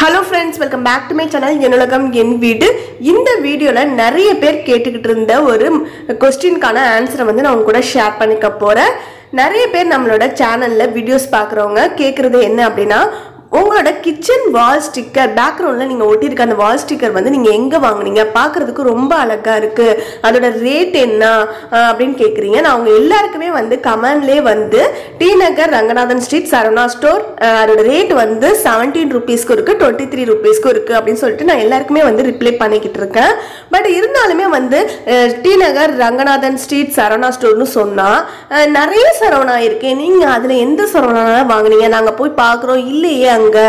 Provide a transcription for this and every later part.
Hello friends, welcome back to my channel Yenulagam Yen Veedu. இந்த வீடியோல நிறைய பேர் கேட்டுக்கிட்டு இருந்த ஒரு क्वेश्चनக்கான ஆன்சரை வந்து நான் உங்க கூட ஷேர் பண்ணிக்க போறேன். நிறைய பேர் நம்மளோட சேனல்ல வீடியோஸ் பார்க்கறவங்க கேக்குறது என்ன அப்படினா உங்களோட கிச்சன் வால் ஸ்டிக்கர் பேக்ரவுண்ட்ல நீங்க ஒட்டிருக்க அந்த வால் ஸ்டிக்கர் வந்து நீங்க எங்க வாங்குனீங்க பார்க்கிறதுக்கு ரொம்ப அழகா இருக்கு அதோட ரேட் என்ன அப்படினு கேக்குறீங்க நான் உங்க எல்லாருக்குமே வந்து கமெண்ட்லயே வந்து டி நகர் ரங்கநாதன் ஸ்ட்ரீட் சரவணா ஸ்டோர் அதோட ரேட் வந்து 17 ரூபீஸ்க்கு இருக்கு 23 ரூபீஸ்க்கு இருக்கு அப்படினு சொல்லிட்டு நான் எல்லாருக்குமே வந்து ரிப்ளை பண்ணிக்கிட்டு இருக்கேன் பட் இருந்தாலுமே வந்து டி நகர் ரங்கநாதன் ஸ்ட்ரீட் சரவணா ஸ்டோர்னு சொன்னா நிறைய சரவணா இருக்கு நீங்க அதுல எந்த சரவணா வாங்குனீங்க நாங்க போய் பார்க்கறோம் இல்லையே அங்க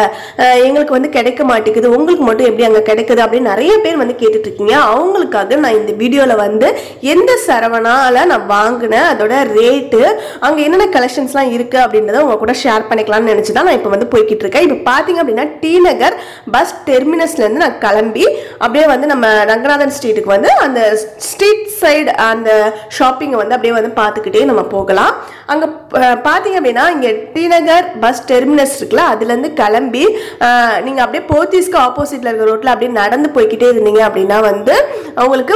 எங்களுக்கு வந்து கிடைக்க மாட்டேங்குது உங்களுக்கு மட்டும் எப்படி அங்க கிடைக்குது அப்படி நிறைய பேர் வந்து கேட்டுட்டு இருக்கீங்க அவங்களுக்காக நான் இந்த வீடியோல வந்து எந்த சரவணால நான் வாங்குனேன் அதோட ரேட் அங்க என்னென்ன கலெக்ஷன்ஸ்லாம் இருக்கு அப்படின்றத உங்க கூட ஷேர் பண்ணிக்கலாம்னு நினைச்சு தான் நான் இப்போ வந்து போய்கிட்டு இருக்கேன் இப்போ பாத்தீங்க அப்படின்னா டி நகர் பஸ் டெர்மினஸ்ல இருந்து நான் கிளம்பி அப்படியே வந்து நம்ம ரங்கநாதன் ஸ்ட்ரீட்டுக்கு வந்து அந்த ஸ்ட்ரீட் சைடு அந்த ஷாப்பிங்கை வந்து அப்படியே வந்து பார்த்துக்கிட்டே நம்ம போகலாம் அங்க பாத்தீங்க அப்படின்னா இங்க டி நகர் பஸ் டெர்மினஸ் இருக்குல்ல அதுல இருந்து கிளம்பி நீங்க அப்படியே போத்தீஸ்க்கு ஆப்போசிட்ல இருக்க ரோட்ல அப்படியே நடந்து போய்கிட்டே இருந்தீங்க அப்படின்னா வந்து உங்களுக்கு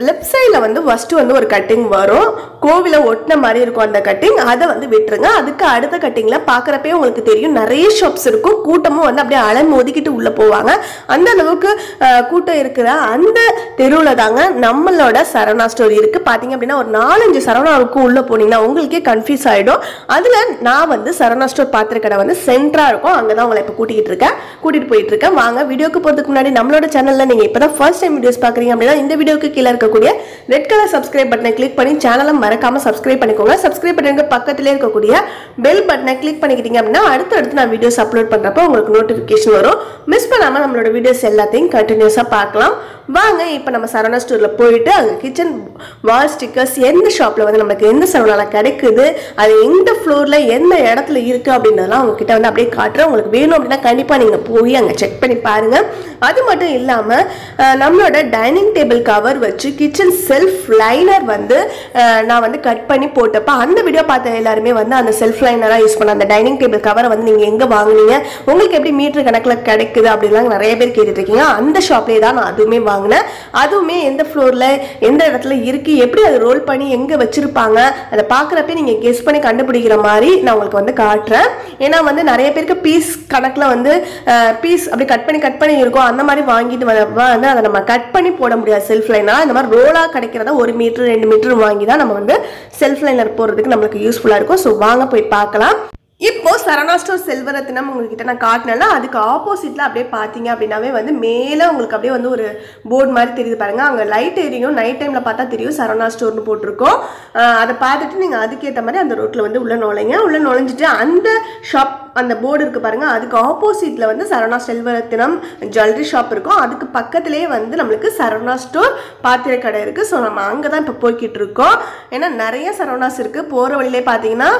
லெஃப்ட் சைட்ல வந்து ஃபர்ஸ்ட் வந்து ஒரு கட்டிங் வரும் கோவில ஒட்டின மாதிரி இருக்கும் அந்த கட்டிங் அதை வந்து விட்டுருங்க அதுக்கு அடுத்த கட்டிங்ல பாக்குறப்பே உங்களுக்கு தெரியும் நிறைய ஷாப்ஸ் இருக்கும் கூட்டமும் வந்து அப்படியே அலம் ஒதுக்கிட்டு உள்ள போவாங்க அந்த அளவுக்கு கூட்டம் இருக்கிற அந்த தெருவுல தாங்க நம்மளோட சரவணா ஸ்டோர் இருக்கு பாத்தீங்க அப்படின்னா ஒரு 4-5 சரவணாவுக்கு உள்ள போனீங்கன்னா உங்களுக்கே கன்ஃபியூஸ் ஆயிடும் அதுல நான் வந்து சரவணா ஸ்டோர் பாத்திர கடை வந்து சென்டரா இருக்கும் அங்கதான் உங்களை இப்ப கூட்டிட்டு போயிட்டு இருக்கேன் வாங்க வீடியோக்கு போறதுக்கு முன்னாடி நம்மளோட சேனல்ல நீங்க இப்பதான் ஃபர்ஸ்ட் டைம் வீடியோஸ் பாக்குறீங்க அப்படின்னா இந்த வீடியோக்கு கீழ இருக்கக்கூடிய ரெட் கலர் சப்ஸ்கிரைப் பட்டனை கிளிக் பண்ணி சேனலை மறக்காம சப்ஸ்கிரைப் பண்ணிக்கோங்க சப்ஸ்கிரைப் பண்ணுங்க பக்கத்திலே இருக்கக்கூடிய பெல் பட்டனை கிளிக் பண்ணிக்கிட்டீங்க அப்படின்னா அடுத்து நான் வீடியோஸ் அப்லோட் பண்றப்போ உங்களுக்கு நோட்டிபிகேஷன் வரும் மிஸ் பண்ணாம நம்மளோட வீடியோஸ் எல்லாத்தையும் கண்டினியூஸா பார்க்கலாம் வாங்க இப்போ நம்ம சரவணா ஸ்டோர்ல போயிட்டு அங்க கிச்சன் வால் ஸ்டிக்கர்ஸ் எந்த ஷாப்ல வந்து நமக்கு எந்த சரவணால கிடைக்குது அது எந்த ஃப்ளோர்ல எந்த இடத்துல இருக்கு அப்படின்றதெல்லாம் உங்ககிட்ட வந்து அப்படியே காட்டுறேன் உங்களுக்கு வேணும் அப்படின்னா கண்டிப்பா நீங்க போய் அங்க செக் பண்ணி பாருங்க அது மட்டும் இல்லாம நம்மளோட டைனிங் டேபிள் கவர் வச்சு கிச்சன் செல்ஃப் லைனர் வந்து நான் வந்து கட் பண்ணி போட்டப்ப அந்த வீடியோ பார்த்த எல்லாருமே வந்து அந்த செல்ஃப் லைனரா யூஸ் பண்ண அந்த டைனிங் டேபிள் கவரை வந்து நீங்க எங்க வாங்குனீங்க உங்களுக்கு எப்படி மீட்டர் கணக்குல கிடைக்குது அப்படிலாம் நிறைய பேர் கேட்டுட்டு இருக்கீங்க அந்த ஷாப்லயே தான் நான் அதுவுமே வாங்கினேன் அதுவுமே எந்த ஃப்ளோர்ல எந்த இடத்துல இருக்கு எப்படி அதை ரோல் பண்ணி எங்க வச்சிருப்பாங்க அதை பாக்குறப்ப நீங்க கெஸ் பண்ணி கண்டுபிடிக்கிற மாதிரி நான் உங்களுக்கு வந்து காட்டுறேன் ஏன்னா வந்து நிறைய பேருக்கு பீஸ் கணக்குல வந்து பீஸ் அப்படி கட் பண்ணி இருக்கும் அந்த மாதிரி வாங்கிட்டு வந்து அதை நம்ம கட் பண்ணி போட முடியாது செல்ஃப் லைனர் இந்த மாதிரி ரோலா கிடைக்கிறதா 1 மீட்டர் 2 மீட்டர் வாங்கி தான் நம்ம வந்து செல்ஃப் லைனர் போடுறதுக்கு நம்மளுக்கு யூஸ்ஃபுல்லா இருக்கும் ஸோ வாங்க போய் பார்க்கலாம் இப்போ சரவணா ஸ்டோர் செல்வரத்னம் உங்ககிட்ட நான் காட்டினேன்னா அதுக்கு ஆப்போசிட்ல அப்படியே பார்த்தீங்க அப்படின்னாவே வந்து மேலே உங்களுக்கு அப்படியே வந்து ஒரு போர்டு மாதிரி தெரியுது பாருங்க அங்கே லைட் எரியும் நைட் டைம்ல பார்த்தா தெரியும் சரவணா ஸ்டோர்னு போட்டிருக்கோம் அதை பார்த்துட்டு நீங்கள் அதுக்கேற்ற மாதிரி அந்த ரோட்ல வந்து உள்ள நுழைஞ்சிட்டு அந்த ஷாப் அந்த போர்டு இருக்கு பாருங்க அதுக்கு ஆப்போசிட்ல வந்து சரவணா செல்வரத்னம் ஜுவல்லரி ஷாப் இருக்கும் அதுக்கு பக்கத்திலேயே வந்து நம்மளுக்கு சரவணா ஸ்டோர் பாத்திர கடை இருக்கு ஸோ நம்ம அங்கதான் இப்போ போய்கிட்டு இருக்கோம் ஏன்னா நிறைய சரவணாஸ் இருக்கு போற வழியிலே பார்த்தீங்கன்னா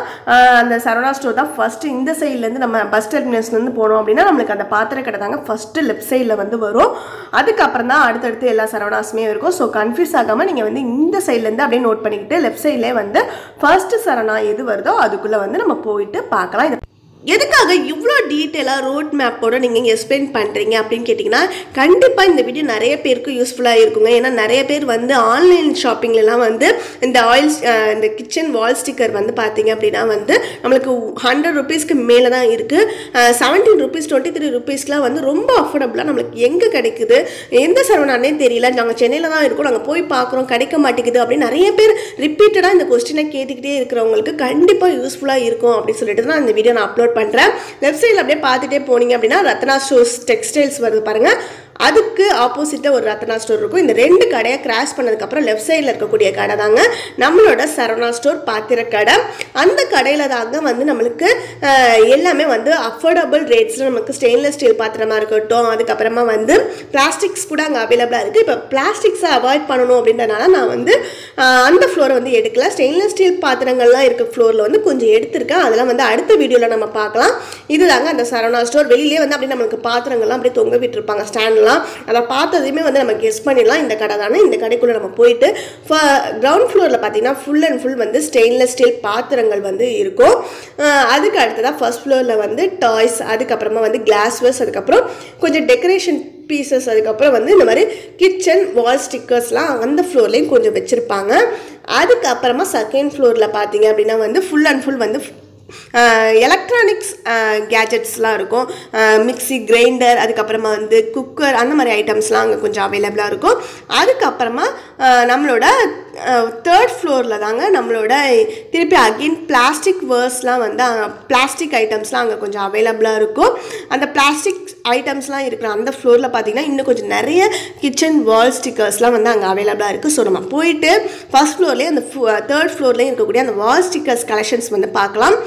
அந்த சரவணா ஸ்டோர் தான் ஃபர்ஸ்ட் இந்த சைட்ல இருந்து நம்ம பஸ் டெர்மினஸ்ல இருந்து போனோம் அப்படின்னா நம்மளுக்கு அந்த பாத்திர கடை தாங்க ஃபர்ஸ்ட் லெஃப்ட் சைட்ல வந்து வரும் அதுக்கப்புறம் தான் அடுத்தடுத்து எல்லா சரவணாஸுமே இருக்கும் ஸோ கன்ஃபியூஸ் ஆகாம நீங்க வந்து இந்த சைட்ல இருந்து அப்படியே நோட் பண்ணிக்கிட்டு லெஃப்ட் சைட்லேயே வந்து ஃபர்ஸ்ட் சரவணா எது வருதோ அதுக்குள்ள வந்து நம்ம போயிட்டு பார்க்கலாம் எதுக்காக இவ்வளோ டீட்டெயிலாக ரோட் மேப்போட நீங்கள் எக்ஸ்பிளைன் பண்ணுறீங்க அப்படின்னு கேட்டிங்கன்னா கண்டிப்பாக இந்த வீடியோ நிறைய பேருக்கு யூஸ்ஃபுல்லாக இருக்குங்க ஏன்னா நிறைய பேர் வந்து ஆன்லைன் ஷாப்பிங்லலாம் வந்து இந்த கிச்சன் வால் ஸ்டிக்கர் வந்து பார்த்தீங்க அப்படின்னா வந்து நம்மளுக்கு 100 ரூபீஸ்க்கு மேலே தான் இருக்குது 17 ரூபீஸ் 23 ரூபீஸ்க்குலாம் வந்து ரொம்ப அஃபோர்டபுளாக நம்மளுக்கு எங்கே கிடைக்குது எந்த சரவணானே தெரியல நாங்கள் சென்னையில் தான் இருக்கோம் நாங்கள் போய் பார்க்குறோம் கிடைக்க மாட்டேங்குது அப்படின்னு நிறைய பேர் ரிப்பீட்டடாக இந்த கொஸ்டினை கேட்டுக்கிட்டே இருக்கிறவங்களுக்கு கண்டிப்பாக யூஸ்ஃபுல்லாக இருக்கும் அப்படின்னு சொல்லிட்டு தான் இந்த வீடியோ நான் அப்லோட் பண்றேன் லெஃப்ட் சைடுல அப்படியே பார்த்துட்டே போனீங்க அப்படின்னா ரத்னா ஸ்டோர்ஸ் டெக்ஸ்டைல்ஸ் வருது பாருங்க அதுக்கு ஆப்போசிட்ல ஒரு ரத்னா ஸ்டோர் இருக்கும் இந்த ரெண்டு கடையை கிராஸ் பண்ணதுக்கு அப்புறம் லெஃப்ட் சைடில் இருக்கக்கூடிய கடை தாங்க நம்மளோட சரவணா ஸ்டோர் பாத்திர கடை அந்த கடையில தாங்க வந்து நம்மளுக்கு எல்லாமே வந்து அஃபோர்டபுள் ரேட்ஸ்ல நமக்கு ஸ்டெயின்லெஸ் ஸ்டீல் பாத்திரமா இருக்கட்டும் அதுக்கப்புறமா வந்து பிளாஸ்டிக்ஸ் கூட அங்கே அவைலபிளா இருக்கு இப்போ பிளாஸ்டிக்ஸை அவாய்ட் பண்ணணும் அப்படின்றனால நான் வந்து அந்த ஃப்ளோரை வந்து எடுக்கல ஸ்டெயின்லெஸ் ஸ்டீல் பாத்திரங்கள்லாம் இருக்க ஃப்ளோர்ல வந்து கொஞ்சம் எடுத்திருக்கேன் அதெல்லாம் வந்து அடுத்த வீடியோல நம்ம பார்க்கலாம் இதுதாங்க அந்த சரவணா ஸ்டோர் வெளியிலே வந்து அப்படியே நம்மளுக்கு பாத்திரங்கள்லாம் அப்படியே தொங்க விட்டுருப்பாங்க ஸ்டாண்ட்ல சொல்லலாம். அதை பார்த்ததையுமே வந்து நம்ம கெஸ் பண்ணிடலாம் இந்த கடை தானே. இந்த கடைக்குள்ளே நம்ம போயிட்டு கிரவுண்ட் ஃப்ளோரில் பார்த்தீங்கன்னா ஃபுல் அண்ட் ஃபுல் வந்து ஸ்டெயின்லெஸ் ஸ்டீல் பாத்திரங்கள் வந்து இருக்கும். அதுக்கு அடுத்ததாக ஃபர்ஸ்ட் ஃப்ளோரில் வந்து டாய்ஸ், அதுக்கப்புறமா வந்து கிளாஸ்வேர்ஸ், அதுக்கப்புறம் கொஞ்சம் டெக்கரேஷன் பீசஸ், அதுக்கப்புறம் வந்து இந்த மாதிரி கிச்சன் வால் ஸ்டிக்கர்ஸ்லாம் அந்த ஃப்ளோர்லேயும் கொஞ்சம் வச்சுருப்பாங்க. அதுக்கப்புறமா செகண்ட் ஃப்ளோரில் பார்த்தீங்க அப்படின்னா வந்து ஃபுல் அண்ட் ஃபுல் வந்து எலக்ட்ரானிக்ஸ் கேஜெட்ஸ்லாம் இருக்கும். மிக்சி, கிரைண்டர், அதுக்கப்புறமா வந்து குக்கர், அந்த மாதிரி ஐட்டம்ஸ்லாம் அங்கே கொஞ்சம் அவைலபிளாக இருக்கும். அதுக்கப்புறமா நம்மளோட தேர்ட் ஃப்ளோரில் தாங்க நம்மளோட திருப்பி அகெயின் பிளாஸ்டிக் வேர்ஸ்லாம் வந்து பிளாஸ்டிக் ஐட்டம்ஸ்லாம் அங்கே கொஞ்சம் அவைலபிளாக இருக்கும். அந்த பிளாஸ்டிக் ஐட்டம்ஸ்லாம் இருக்கிற அந்த ஃப்ளோரில் பார்த்தீங்கன்னா இன்னும் கொஞ்சம் நிறைய கிச்சன் வால் ஸ்டிக்கர்ஸ்லாம் வந்து அங்கே அவைலபிளாக இருக்குது. ஸோ நம்ம போயிட்டு ஃபர்ஸ்ட் ஃப்ளோர்லேயே அந்த தேர்ட் ஃப்ளோர்லேயும் இருக்கக்கூடிய அந்த வால் ஸ்டிக்கர்ஸ் கலெக்ஷன்ஸ் வந்து பார்க்கலாம்.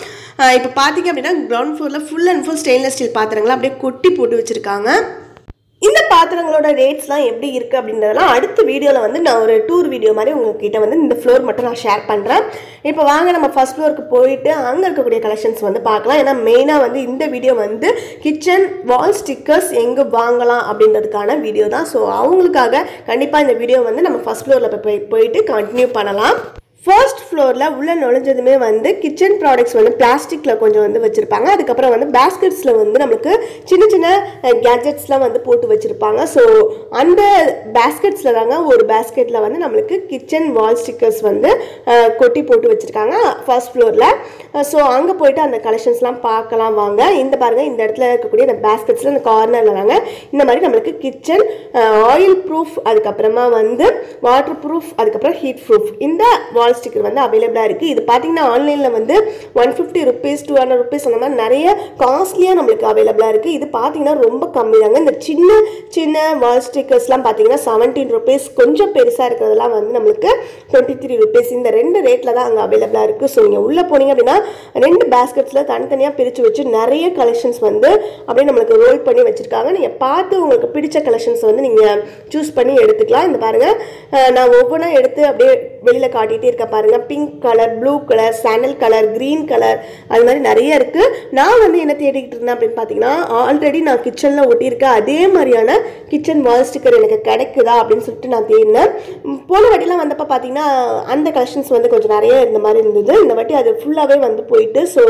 இப்போ பார்த்தீங்க அப்படின்னா கிரவுண்ட் ஃப்ளோரில் full and full stainless steel பாத்திரங்களை அப்படியே கொட்டி போட்டு வச்சுருக்காங்க. இந்த பாத்திரங்களோட ரேட்ஸ்லாம் எப்படி இருக்குது அப்படின்றதெல்லாம் அடுத்த வீடியோவில் வந்து நான் ஒரு டூர் வீடியோ மாதிரி உங்ககிட்ட வந்து இந்த ஃப்ளோர் மட்டும் நான் ஷேர் பண்ணுறேன். இப்போ வாங்க நம்ம ஃபர்ஸ்ட் ஃப்ளோருக்கு போயிட்டு அங்கே இருக்கக்கூடிய கலெக்ஷன்ஸ் வந்து பார்க்கலாம். ஏன்னா மெயினாக வந்து இந்த வீடியோ வந்து கிச்சன் வால் ஸ்டிக்கர்ஸ் எங்கே வாங்கலாம் அப்படின்றதுக்கான வீடியோ தான். ஸோ அவங்களுக்காக கண்டிப்பாக இந்த வீடியோ வந்து நம்ம ஃபர்ஸ்ட் ஃப்ளோரில் போயிட்டு கண்டினியூ பண்ணலாம். ஃபர்ஸ்ட் ஃப்ளோரில் உள்ள நுழைஞ்சதுமே வந்து கிச்சன் ப்ராடக்ட்ஸ் வந்து பிளாஸ்டிக்கில் கொஞ்சம் வந்து வச்சுருப்பாங்க. அதுக்கப்புறம் வந்து பேஸ்கெட்ஸில் வந்து நம்மளுக்கு சின்ன சின்ன கேஜெட்ஸ்லாம் வந்து போட்டு வச்சுருப்பாங்க. ஸோ அந்த பேஸ்கெட்ஸில் தாங்க ஒரு பேஸ்கெட்டில் வந்து நம்மளுக்கு கிச்சன் வால் ஸ்டிக்கர்ஸ் வந்து கொட்டி போட்டு வச்சுருக்காங்க ஃபர்ஸ்ட் ஃப்ளோரில். ஸோ அங்கே போயிட்டு அந்த கலெக்ஷன்ஸ்லாம் பார்க்கலாம் வாங்க. இந்த பாருங்கள், இந்த இடத்துல இருக்கக்கூடிய அந்த பேஸ்கெட்ஸில் அந்த கார்னரில் தாங்க இந்த மாதிரி நம்மளுக்கு கிச்சன் ஆயில் ப்ரூஃப், அதுக்கப்புறமா வந்து வாட்டர் ப்ரூஃப், அதுக்கப்புறம் ஹீட் ப்ரூஃப் இந்த வால் ஸ்டிக்கர் வந்து அவைலபிளாக இருக்குது. இது பார்த்தீங்கன்னா ஆன்லைனில் வந்து 150 rupees 200 rupees அந்த மாதிரி நிறைய காஸ்ட்லியாக நம்மளுக்கு அவைலபிளாக இருக்குது. இது பார்த்தீங்கன்னா ரொம்ப கம்மி தாங்க. இந்த சின்ன சின்ன வால் ஸ்டிக்கர்ஸ்லாம் பார்த்தீங்கன்னா 17 rupees, கொஞ்சம் பெருசாக இருக்கிறதெல்லாம் வந்து நம்மளுக்கு 23 rupees. இந்த ரெண்டு ரேட்டில் தான் அங்கே அவைலபிளாக இருக்குது. ஸோ நீங்கள் உள்ளே போனீங்க அப்படின்னா ரெண்டு பேஸ்கெட்ஸில் தனித்தனியாக பிரித்து வச்சு நிறைய கலெக்ஷன்ஸ் வந்து அப்படியே நம்மளுக்கு ரோல் பண்ணி வச்சுருக்காங்க. நீங்கள் பார்த்து உங்களுக்கு பிடிச்ச கலெக்ஷன்ஸ் வந்து நீங்கள் சூஸ் பண்ணி எடுத்துக்கலாம். இந்த பாருங்கள், நான் ஒவ்வொன்றா எடுத்து அப்படியே வெளியில் காட்டிகிட்டே இருக்க பாருங்க. Pink colour, blue colour, sandal colour, green colour, அது மாதிரி நிறைய இருக்கு. நான் வந்து என்ன தேடிக்கிட்டு இருந்தேன் அப்படின்னு பார்த்தீங்கன்னா ஆல்ரெடி நான் கிச்சனில் ஒட்டியிருக்கேன் அதே மாதிரியான கிச்சன் வால் ஸ்டிக்கர் எனக்கு கிடைக்குதா அப்படின்னு சொல்லிட்டு நான் தேடினேன். போன வாட்டிலாம் வந்தப்போ பார்த்தீங்கன்னா அந்த கலெக்ஷன்ஸ் வந்து கொஞ்சம் நிறைய இருந்த மாதிரி இருந்தது. இந்த வாட்டி அது ஃபுல்லாகவே வந்து போயிட்டு, ஸோ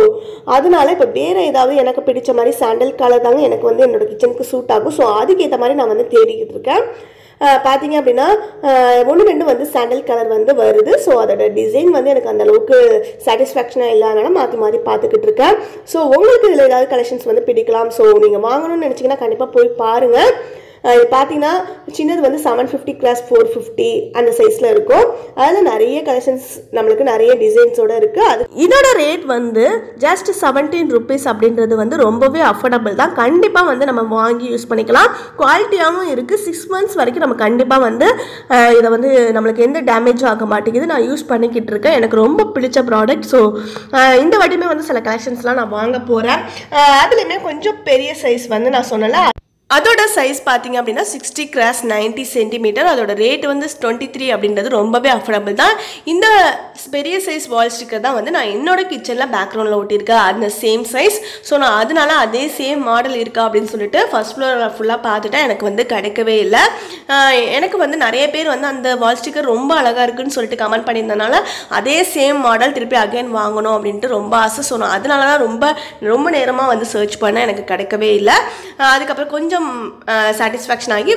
அதனால இப்போ வேறு ஏதாவது எனக்கு பிடிச்ச மாதிரி சாண்டல் கலர் தாங்க எனக்கு வந்து என்னோட கிச்சனுக்கு சூட் ஆகும். ஸோ அதுக்கேற்ற மாதிரி நான் வந்து தேடிக்கிட்டு இருக்கேன். பார்த்தீங்க அப்படின்னா 1-2 வந்து சாண்டல் கலர் வந்து வருது. ஸோ அதோட டிசைன் வந்து எனக்கு அந்த அளவுக்கு சாட்டிஸ்ஃபேக்ஷனாக இல்லாதனால மாற்றி மாற்றி பார்த்துக்கிட்டு இருக்கேன். ஸோ உங்களுக்கு இதில் ஏதாவது கலெக்ஷன்ஸ் வந்து பிடிக்கலாம். ஸோ நீங்கள் வாங்கணும்னு நினச்சிங்கன்னா கண்டிப்பாக போய் பாருங்கள். இது பார்த்தீங்கன்னா சின்னது வந்து 750 × 450 அந்த சைஸில் இருக்கும். அதில் நிறைய கலெக்ஷன்ஸ் நம்மளுக்கு நிறைய டிசைன்ஸோடு இருக்குது. அது இதோட ரேட் வந்து ஜஸ்ட் 17 rupees அப்படின்றது வந்து ரொம்பவே அஃபோர்டபுள் தான். கண்டிப்பாக வந்து நம்ம வாங்கி யூஸ் பண்ணிக்கலாம். குவாலிட்டியாகவும் இருக்குது. 6 months வரைக்கும் நம்ம கண்டிப்பாக வந்து இதை வந்து நம்மளுக்கு எந்த டேமேஜும் ஆக மாட்டேங்குது. நான் யூஸ் பண்ணிக்கிட்டு இருக்கேன். எனக்கு ரொம்ப பிடிச்ச ப்ராடக்ட். ஸோ இந்த வாட்டியுமே வந்து சில கலெக்ஷன்ஸ்லாம் நான் வாங்க போகிறேன். அதுலேயுமே கொஞ்சம் பெரிய சைஸ் வந்து நான் சொன்னல, அதோட சைஸ் பார்த்தீங்க அப்படின்னா 60 × 90 சென்டிமீட்டர். அதோட ரேட் வந்து 23 அப்படின்றது ரொம்பவே அஃபோர்டபுள் தான். இந்த பெரிய சைஸ் வால் ஸ்டிக்கர் தான் வந்து நான் என்னோட கிச்சனில் பேக்ரவுண்டில் ஒட்டியிருக்கேன். அந்த சேம் சைஸ். ஸோ நான் அதனால அதே சேம் மாடல் இருக்கா அப்படின்னு சொல்லிட்டு ஃபர்ஸ்ட் ஃப்ளோரில் ஃபுல்லாக பார்த்துட்டேன். எனக்கு வந்து கிடைக்கவே இல்லை. எனக்கு வந்து நிறைய பேர் வந்து அந்த வால் ஸ்டிக்கர் ரொம்ப அழகாக இருக்குன்னு சொல்லிட்டு கமெண்ட் பண்ணியிருந்தனால அதே சேம் மாடல் திருப்பி அகைன் வாங்கணும் அப்படின்ட்டு ரொம்ப ஆசை. ஸோ நான் அதனால தான் ரொம்ப நேரமாக வந்து சர்ச் பண்ணேன். எனக்கு கிடைக்கவே இல்லை. அதுக்கப்புறம் கொஞ்சம் சாட்டிஸ்ஃபேக்ஷன் ஆகி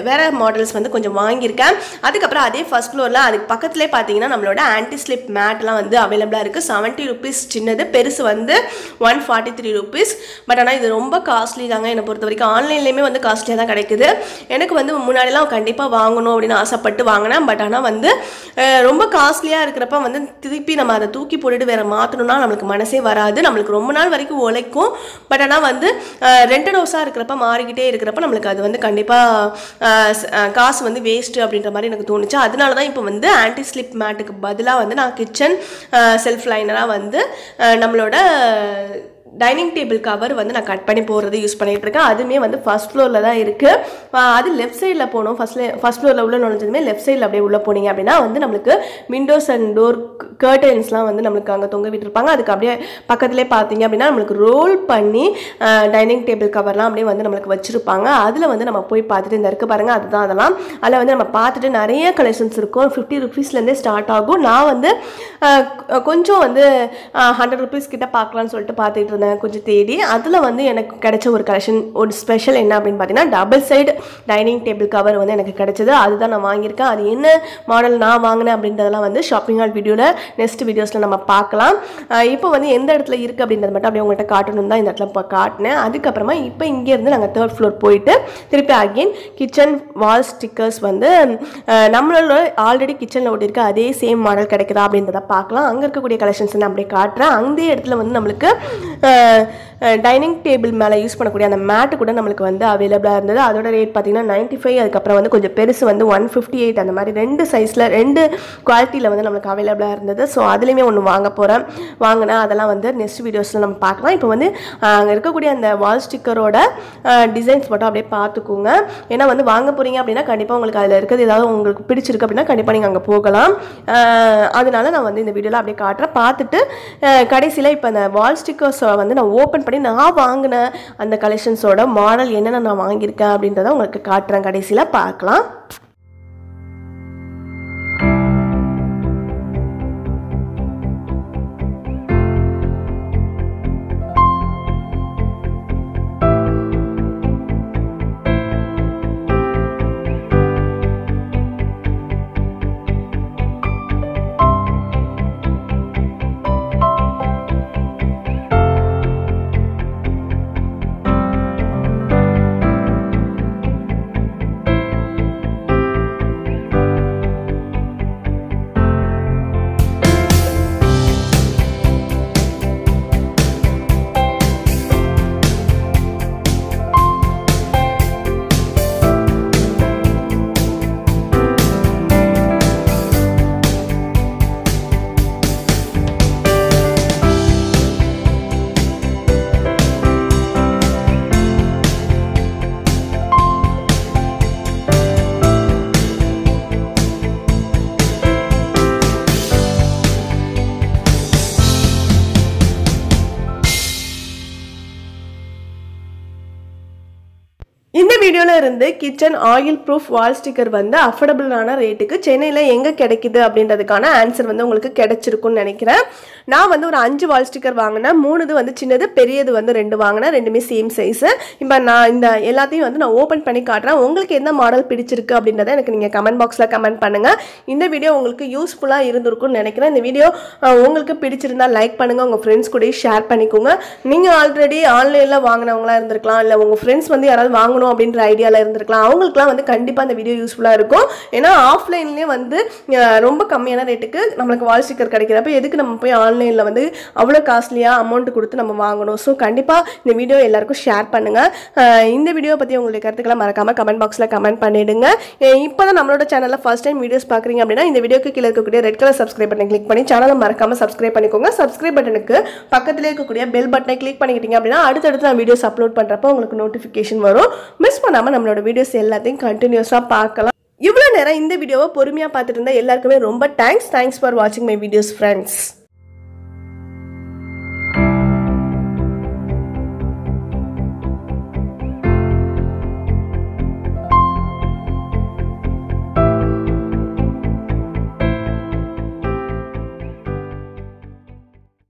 வேற மாடல்ஸ் வந்து கொஞ்சம் வாங்கியிருக்கேன். அதுக்கப்புறம் அதே ஃபர்ஸ்ட் ஃப்ளோரில் அதுக்கு பக்கத்துலேயே பார்த்தீங்கன்னா நம்மளோட ஆன்டி ஸ்லிப் மேட்லாம் வந்து அவைலபிளாக இருக்குது. 70 rupees சின்னது, பெருசு வந்து 143 rupees. பட் ஆனால் இது ரொம்ப காஸ்ட்லி தாங்க என்னை பொறுத்த வரைக்கும். ஆன்லைன்லேயுமே வந்து காஸ்ட்லியாக தான் கிடைக்குது. எனக்கு வந்து முன்னாடிலாம் கண்டிப்பாக வாங்கணும் அப்படின்னு ஆசைப்பட்டு வாங்கினேன். பட் ஆனால் வந்து ரொம்ப காஸ்ட்லியாக இருக்கிறப்ப வந்து திருப்பி நம்ம அதை தூக்கி போட்டுட்டு வேறு மாற்றணும்னா நம்மளுக்கு மனசே வராது. நம்மளுக்கு ரொம்ப நாள் வரைக்கும் உழைக்கும். பட் ஆனால் வந்து ரெண்டட் ஹவுஸாக இருக்கிறப்ப மாறிக்கிட்டே இருக்கிறப்ப நம்மளுக்கு அது வந்து கண்டிப்பாக காசு வந்து வேஸ்ட்டு அப்படின்ற மாதிரி எனக்கு தோணுச்சு. அதனால தான் இப்போ வந்து ஆன்டி ஸ்லிப் மேட்டுக்கு பதிலாக வந்து நான் கிச்சன் செல்ஃப் லைனராக வந்து நம்மளோட டைனிங் டேபிள் கவர் வந்து நான் கட் பண்ணி போடுறது யூஸ் பண்ணிட்டு இருக்கேன். அதுவுமே வந்து ஃபர்ஸ்ட் ஃப்ளோரில் தான் இருக்குது. அது லெஃப்ட் சைடில் போகணும். ஃபர்ஸ்ட் ஃப்ளோரில் உள்ள நுழைஞ்சதுமே லெஃப்ட் சைடில் அப்படியே உள்ளே போனீங்க அப்படின்னா வந்து நம்மளுக்கு விண்டோஸ் அண்ட் டோர் கர்டன்ஸ்லாம் வந்து நம்மளுக்கு அங்கே தொங்க விட்டுருப்பாங்க. அதுக்கு அப்படியே பக்கத்துலேயே பார்த்தீங்க அப்படின்னா நம்மளுக்கு ரோல் பண்ணி டைனிங் டேபிள் கவர்லாம் அப்படியே வந்து நம்மளுக்கு வச்சுருப்பாங்க. அதில் வந்து நம்ம போய் பார்த்துட்டு இந்த இருக்குது பாருங்கள், அதுதான் அதெல்லாம். அதில் வந்து நம்ம பார்த்துட்டு நிறைய கலெக்ஷன்ஸ் இருக்கும். 50 rupeesலேருந்தே ஸ்டார்ட் ஆகும். நான் வந்து கொஞ்சம் வந்து 100 rupees கிட்ட பார்க்கலான்னு சொல்லிட்டு பார்த்துட்டு இருந்தேன் கொஞ்சம் தேடி. அதில் வந்து எனக்கு கிடைச்ச ஒரு கலெக்ஷன், ஒரு ஸ்பெஷல் என்ன அப்படின்னு பார்த்தீங்கன்னா double side dining table cover வந்து எனக்கு கிடைச்சது. அதுதான் நான் வாங்கியிருக்கேன். அது என்ன மாடல் நான் வாங்கினேன் அப்படின்றதெல்லாம் வந்து ஷாப்பிங் ஹால் வீடியோவில் நெக்ஸ்ட் வீடியோஸில் நம்ம பார்க்கலாம். இப்போ வந்து எந்த இடத்துல இருக்குது அப்படின்றது மட்டும் அப்படியே உங்கள்கிட்ட காட்டணும் தான் இந்த இடத்துல இப்போ காட்டினேன். அதுக்கப்புறமா இப்போ இங்கேருந்து நாங்கள் 3rd floor போயிட்டு திருப்பி அகெயின் கிச்சன் வால் ஸ்டிக்கர்ஸ் வந்து நம்மளோட ஆல்ரெடி கிச்சனில் ஓட்டியிருக்க அதே சேம் மாடல் கிடைக்குதா அப்படின்றத பார்க்கலாம். அங்கே இருக்கக்கூடிய கலெக்ஷன்ஸ் நான் அப்படியே காட்டுறேன். அந்த இடத்துல வந்து நம்மளுக்கு டைனிங் டேபிள் மேலே யூஸ் பண்ணக்கூடிய அந்த மேட்டு கூட நம்மளுக்கு வந்து அவைலபிளாக இருந்தது. அதோட ரேட் பார்த்தீங்கன்னா 95. அதுக்கப்புறம் வந்து கொஞ்சம் பெருசு வந்து 158. அந்த மாதிரி 2 சைஸில் 2 குவாலிட்டியில் வந்து நம்மளுக்கு அவைலபிளாக இருந்தது. ஸோ அதுலேயுமே ஒன்று வாங்கினேன். அதெல்லாம் வந்து நெக்ஸ்ட் வீடியோஸில் நம்ம பார்க்கலாம். இப்போ வந்து அங்கே இருக்கக்கூடிய அந்த வால் ஸ்டிக்கரோட டிசைன்ஸ் மட்டும் அப்படியே பார்த்துக்கோங்க. ஏன்னா வந்து வாங்க போகிறீங்க அப்படின்னா கண்டிப்பாக உங்களுக்கு அதில் இருக்கிறது ஏதாவது உங்களுக்கு பிடிச்சிருக்கு அப்படின்னா கண்டிப்பாக நீங்கள் அங்கே போகலாம். அதனால நான் வந்து இந்த வீடியோவில் அப்படியே காட்டுறேன். பார்த்துட்டு கடைசியில் இப்போ அந்த வால் ஸ்டிக்கர்ஸை வந்து நான் ஓப்பன் பண்ணி நான் வாங்கின அந்த கலெக்ஷன்ஸோட மாடல் என்னென்ன நான் வாங்கியிருக்கேன் அப்படின்றத உங்களுக்கு காட்டுறேன். கடைசியில் பார்க்கலாம். இந்த வீடியோல இருந்து கிச்சன் ஆயில் ப்ரூஃப் வால் ஸ்டிக்கர் வந்து அஃபோர்டபுளான ரேட்டுக்கு சென்னையில் எங்கே கிடைக்குது அப்படின்றதுக்கான ஆன்சர் வந்து உங்களுக்கு கிடைச்சிருக்குன்னு நினைக்கிறேன். நான் வந்து ஒரு 5 வால் ஸ்டிக்கர் வாங்கினேன். 3 வந்து சின்னது, பெரியது வந்து 2 வாங்கினேன். ரெண்டுமே சேம் சைஸு. இப்போ நான் இந்த எல்லாத்தையும் வந்து நான் ஓப்பன் பண்ணி காட்டுறேன். உங்களுக்கு எந்த மாடல் பிடிச்சிருக்கு அப்படின்றத எனக்கு நீங்கள் கமெண்ட் பாக்ஸில் கமெண்ட் பண்ணுங்கள். இந்த வீடியோ உங்களுக்கு யூஸ்ஃபுல்லாக இருந்திருக்கும்னு நினைக்கிறேன். இந்த வீடியோ உங்களுக்கு பிடிச்சிருந்தா லைக் பண்ணுங்கள், உங்கள் ஃப்ரெண்ட்ஸ் கூட ஷேர் பண்ணிக்கோங்க. நீங்கள் ஆல்ரெடி ஆன்லைனில் வாங்கினவங்களா இருந்திருக்கலாம், இல்லை உங்கள் ஃப்ரெண்ட்ஸ் வந்து யாராவது வாங்கணும் அப்படின்ற ஐடியாவில் இருந்திருக்கலாம். அவங்களுக்குலாம் வந்து கண்டிப்பாக இந்த வீடியோ யூஸ்ஃபுல்லாக இருக்கும். ஏன்னா ஆஃப்லைன்லேயே வந்து ரொம்ப கம்மியான ரேட்டுக்கு நம்மளுக்கு வால் ஸ்டிக்கர் கிடைக்கிறப்ப எதுக்கு நம்ம போய் ஆன்லைனில் வந்து அவ்வளோ காஸ்ட்லியாக அமௌண்ட் கொடுத்து நம்ம வாங்கணும். ஸோ கண்டிப்பாக இந்த வீடியோ எல்லாருக்கும் ஷேர் பண்ணுங்கள். இந்த வீடியோ பற்றி உங்களுடைய கருத்துக்களை மறக்காமல் கமெண்ட் பாக்ஸில் கமெண்ட் பண்ணிவிடுங்க. இப்போ தான் நம்மளோட சேனலில் ஃபர்ஸ்ட் டைம் வீடியோஸ் பார்க்குறீங்க அப்படின்னா இந்த வீடியோக்கு கீழே இருக்கக்கூடிய ரெட் கலர் சப்ஸ்கிரைப் பட்டனை கிளிக் பண்ணி சேனலை மறக்காமல் சப்ஸ்கிரைப் பண்ணிக்கோங்க. சப்ஸ்கிரைப் பட்டனுக்கு பக்கத்தில் இருக்கக்கூடிய பெல் பட்டனை கிளிக் பண்ணிக்கிட்டீங்க அப்படின்னா அடுத்தடுத்து நான் வீடியோஸ் அப்லோட் பண்ணுறப்போ உங்களுக்கு நோட்டிஃபிகேஷன் வரும். மிஸ் பண்ணாமல் நம்மளோட வீடியோஸ் எல்லாத்தையும் கண்டினியூஸாக பார்க்கலாம். இவ்வளோ நேரம் இந்த வீடியோவை பொறுமையாக பார்த்துட்டு இருந்தால் எல்லாருக்குமே ரொம்ப தேங்க்ஸ் ஃபார் வாட்சிங் மை வீடியோஸ் ஃப்ரெண்ட்ஸ்.